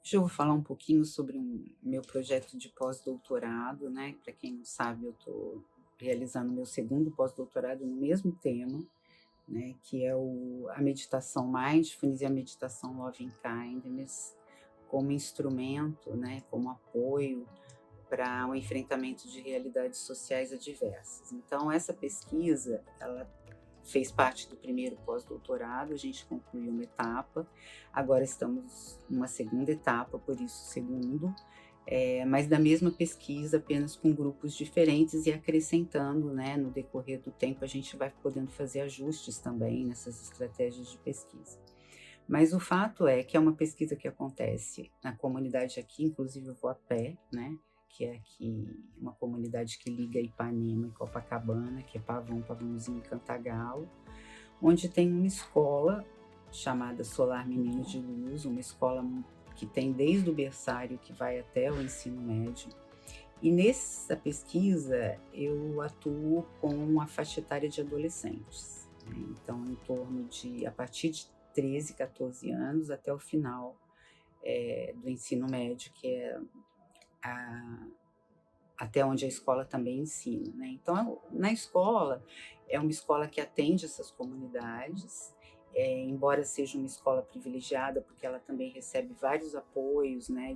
Hoje eu vou falar um pouquinho sobre meu projeto de pós-doutorado, né? Para quem não sabe, eu estou realizando meu segundo pós-doutorado no mesmo tema, né? Que é a meditação Mindfulness e a meditação Loving Kindness como instrumento, né? Como apoio para o enfrentamento de realidades sociais adversas. Então, essa pesquisa, ela fez parte do primeiro pós-doutorado, a gente concluiu uma etapa, agora estamos numa segunda etapa, por isso segundo, mas da mesma pesquisa, apenas com grupos diferentes e acrescentando, né, no decorrer do tempo a gente vai podendo fazer ajustes também nessas estratégias de pesquisa. Mas o fato é que é uma pesquisa que acontece na comunidade aqui, inclusive eu vou a pé, né, que é aqui uma comunidade que liga Ipanema e Copacabana, que é Pavão, Pavãozinho e Cantagalo, onde tem uma escola chamada Solar Meninos de Luz, uma escola que tem desde o berçário que vai até o ensino médio. E nessa pesquisa eu atuo com a faixa etária de adolescentes, né? Então, em torno de, a partir de 13, 14 anos até o final do ensino médio, que é até onde a escola também ensina, né? Então, na escola, é uma escola que atende essas comunidades, embora seja uma escola privilegiada, porque ela também recebe vários apoios, né,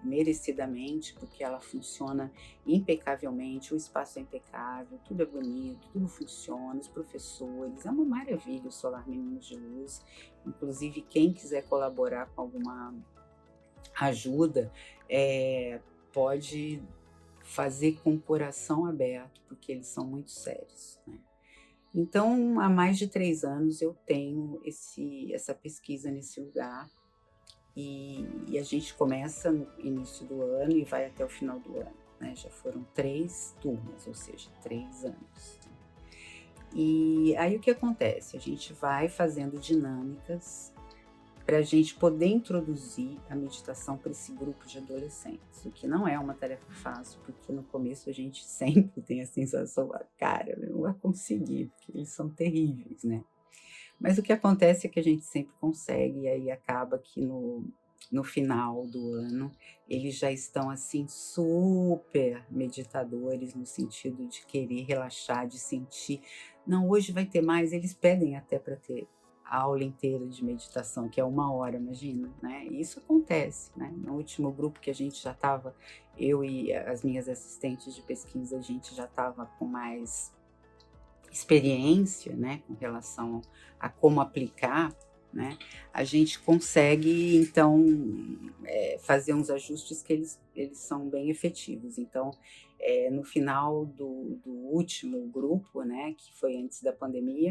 merecidamente, porque ela funciona impecavelmente, o espaço é impecável, tudo é bonito, tudo funciona, os professores, é uma maravilha o Solar Meninos de Luz. Inclusive, quem quiser colaborar com alguma ajuda, pode fazer com o coração aberto, porque eles são muito sérios, né? Então, há mais de 3 anos eu tenho essa pesquisa nesse lugar e a gente começa no início do ano e vai até o final do ano, né? Já foram 3 turmas, ou seja, 3 anos. E aí o que acontece? A gente vai fazendo dinâmicas para a gente poder introduzir a meditação para esse grupo de adolescentes, o que não é uma tarefa fácil, porque no começo a gente sempre tem a sensação, cara, não vai conseguir, porque eles são terríveis, né? Mas o que acontece é que a gente sempre consegue, e aí acaba que no final do ano eles já estão assim super meditadores, no sentido de querer relaxar, de sentir, não, hoje vai ter mais, eles pedem até para ter a aula inteira de meditação, que é 1 hora, imagina, né? E isso acontece, né? No último grupo que a gente já estava, eu e as minhas assistentes de pesquisa, a gente já estava com mais experiência, né, com relação a como aplicar, né, a gente consegue, então, fazer uns ajustes que eles são bem efetivos. Então, no final do último grupo, né, que foi antes da pandemia,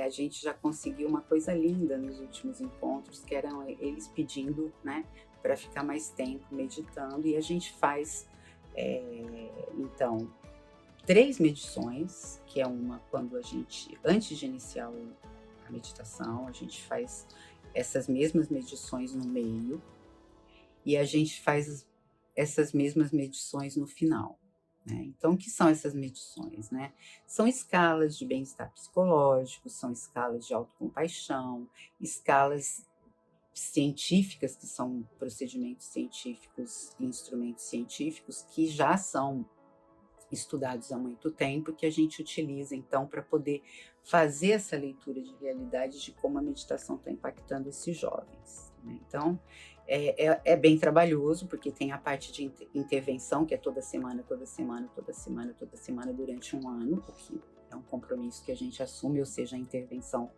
a gente já conseguiu uma coisa linda nos últimos encontros, que eram eles pedindo, né, para ficar mais tempo meditando, e a gente faz, então, 3 medições, que é uma quando a gente, antes de iniciar a meditação, a gente faz essas mesmas medições no meio, e a gente faz essas mesmas medições no final, né. Então, o que são essas medições, né? São escalas de bem-estar psicológico, são escalas de autocompaixão, escalas científicas, que são procedimentos científicos e instrumentos científicos que já são estudados há muito tempo, que a gente utiliza então para poder fazer essa leitura de realidade de como a meditação está impactando esses jovens, né? Então é bem trabalhoso, porque tem a parte de intervenção, que é toda semana, toda semana, toda semana, toda semana durante 1 ano, porque é um compromisso que a gente assume, ou seja, a intervenção,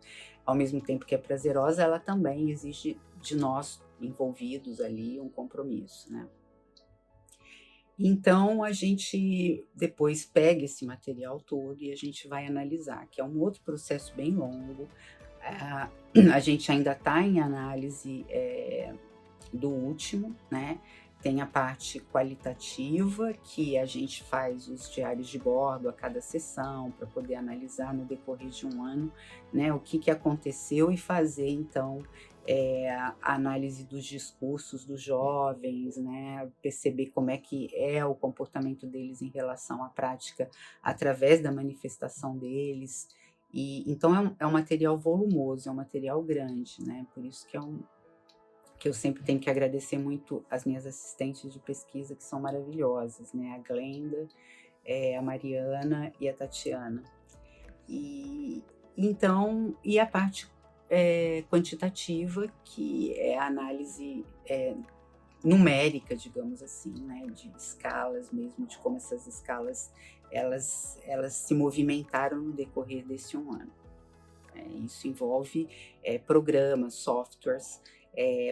ao mesmo tempo que é prazerosa, ela também exige de nós envolvidos ali um compromisso, né? Então a gente depois pega esse material todo e a gente vai analisar, que é um outro processo bem longo. Ah, a gente ainda está em análise do último, né? Tem a parte qualitativa, que a gente faz os diários de bordo a cada sessão, para poder analisar no decorrer de 1 ano, né, o que aconteceu e fazer, então, a análise dos discursos dos jovens, né, perceber como é que é o comportamento deles em relação à prática através da manifestação deles. E então é um material volumoso, é um material grande, né, por isso que eu sempre tenho que agradecer muito as minhas assistentes de pesquisa, que são maravilhosas, né, a Glenda, a Mariana e a Tatiana. E então e a parte, quantitativa, que é a análise, numérica, digamos assim, né, de escalas mesmo, de como essas escalas elas se movimentaram no decorrer desse 1 ano. Isso envolve, programas, softwares,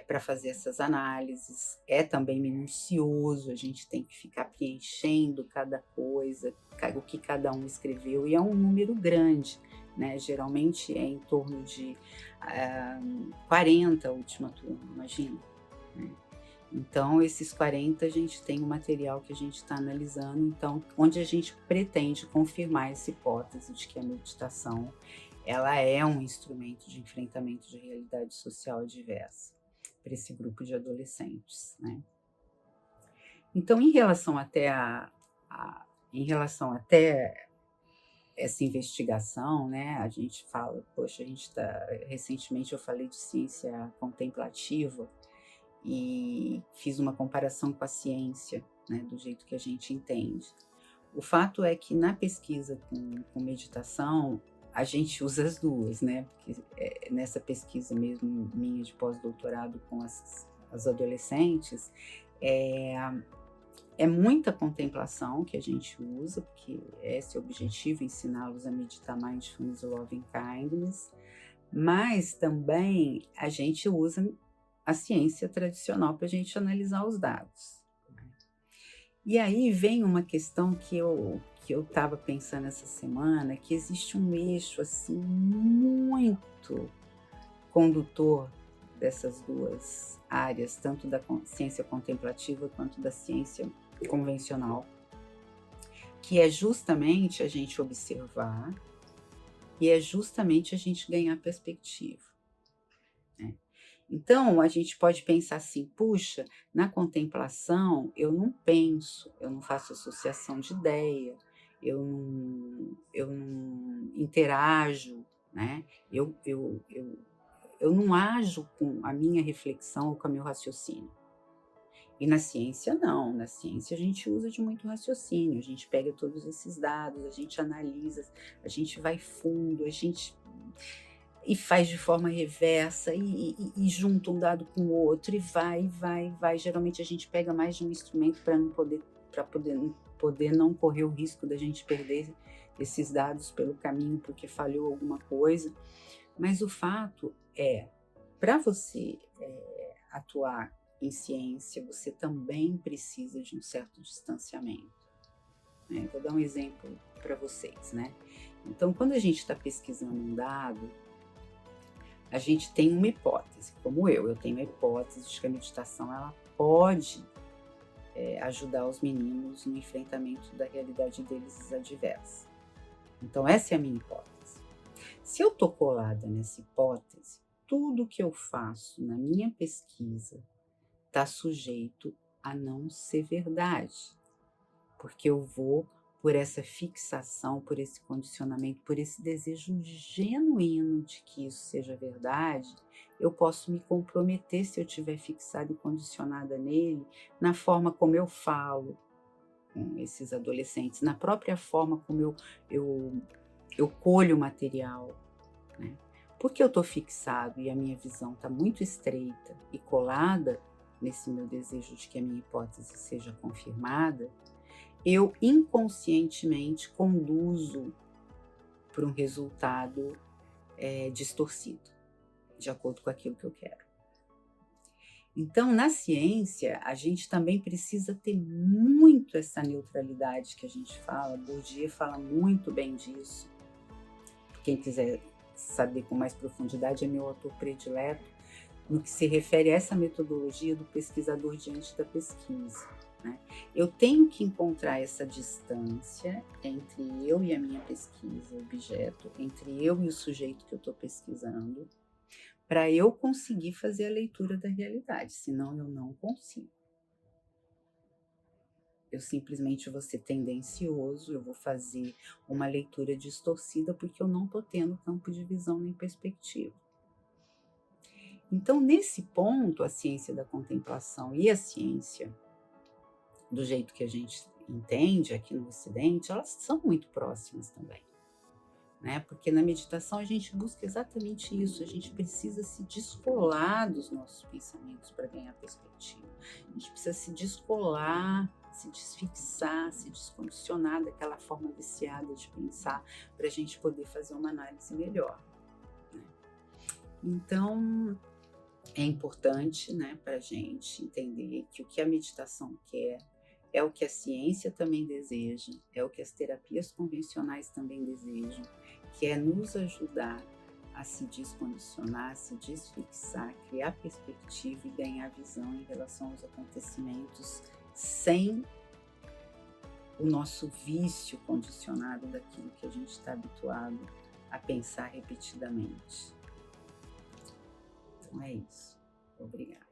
para fazer essas análises. É também minucioso, a gente tem que ficar preenchendo cada coisa, o que cada um escreveu, e é um número grande, né, geralmente é em torno de, 40 a última turma, imagina, né. Então esses 40 a gente tem o material que a gente está analisando, então onde a gente pretende confirmar essa hipótese de que a meditação ela é um instrumento de enfrentamento de realidade social diversa para esse grupo de adolescentes, né. Então em relação até essa investigação, né, a gente fala, poxa, a gente está recentemente eu falei de ciência contemplativa e fiz uma comparação com a ciência, né, do jeito que a gente entende. O fato é que na pesquisa com meditação, a gente usa as duas, né, porque, nessa pesquisa mesmo minha de pós-doutorado com as adolescentes, eh, é muita contemplação que a gente usa, porque esse é o objetivo, ensiná-los a meditar Mindfulness, Loving Kindness, mas também a gente usa a ciência tradicional para a gente analisar os dados. E aí vem uma questão que eu estava pensando essa semana, que existe um eixo assim muito condutor dessas duas áreas, tanto da ciência contemplativa quanto da ciência convencional, que é justamente a gente observar e é justamente a gente ganhar perspectiva, né. Então, a gente pode pensar assim: "Puxa, na contemplação eu não penso, eu não faço associação de ideia, eu não interajo, né, eu não ajo com a minha reflexão ou com o meu raciocínio". E na ciência não, na ciência a gente usa de muito raciocínio, a gente pega todos esses dados, a gente analisa, a gente vai fundo, a gente e faz de forma reversa e junta um dado com o outro e vai. Geralmente a gente pega mais de um instrumento para poder não correr o risco da gente perder esses dados pelo caminho porque falhou alguma coisa. Mas o fato é, para você, atuar em ciência, você também precisa de um certo distanciamento, né. Vou dar um exemplo para vocês, né. Então quando a gente está pesquisando um dado, a gente tem uma hipótese, como eu tenho a hipótese de que a meditação ela pode, ajudar os meninos no enfrentamento da realidade deles adversa. Então essa é a minha hipótese. Se eu estou colada nessa hipótese, tudo que eu faço na minha pesquisa está sujeito a não ser verdade, porque eu vou por essa fixação, por esse condicionamento, por esse desejo genuíno de que isso seja verdade, eu posso me comprometer se eu estiver fixada e condicionada nele, na forma como eu falo com esses adolescentes, na própria forma como eu, eu colho o material, né? Porque eu estou fixado e a minha visão está muito estreita e colada nesse meu desejo de que a minha hipótese seja confirmada, eu inconscientemente conduzo para um resultado, distorcido, de acordo com aquilo que eu quero. Então, na ciência, a gente também precisa ter muito essa neutralidade que a gente fala, Bourdieu fala muito bem disso. Quem quiser saber com mais profundidade, é meu autor predileto, no que se refere a essa metodologia do pesquisador diante da pesquisa, né. Eu tenho que encontrar essa distância entre eu e a minha pesquisa, objeto, entre eu e o sujeito que eu estou pesquisando, para eu conseguir fazer a leitura da realidade, senão eu não consigo. eu simplesmente vou ser tendencioso, eu vou fazer uma leitura distorcida porque eu não estou tendo campo de visão nem perspectiva. Então, nesse ponto, a ciência da contemplação e a ciência, do jeito que a gente entende aqui no Ocidente, elas são muito próximas também, né? Porque na meditação a gente busca exatamente isso, a gente precisa se descolar dos nossos pensamentos para ganhar perspectiva. A gente precisa se descolar, se desfixar, se descondicionar daquela forma viciada de pensar para a gente poder fazer uma análise melhor, né? Então, é importante, né, para a gente entender que o que a meditação quer é o que a ciência também deseja, é o que as terapias convencionais também desejam, que é nos ajudar a se descondicionar, a se desfixar, criar perspectiva e ganhar visão em relação aos acontecimentos sem o nosso vício condicionado daquilo que a gente está habituado a pensar repetidamente. Então é isso. Obrigada.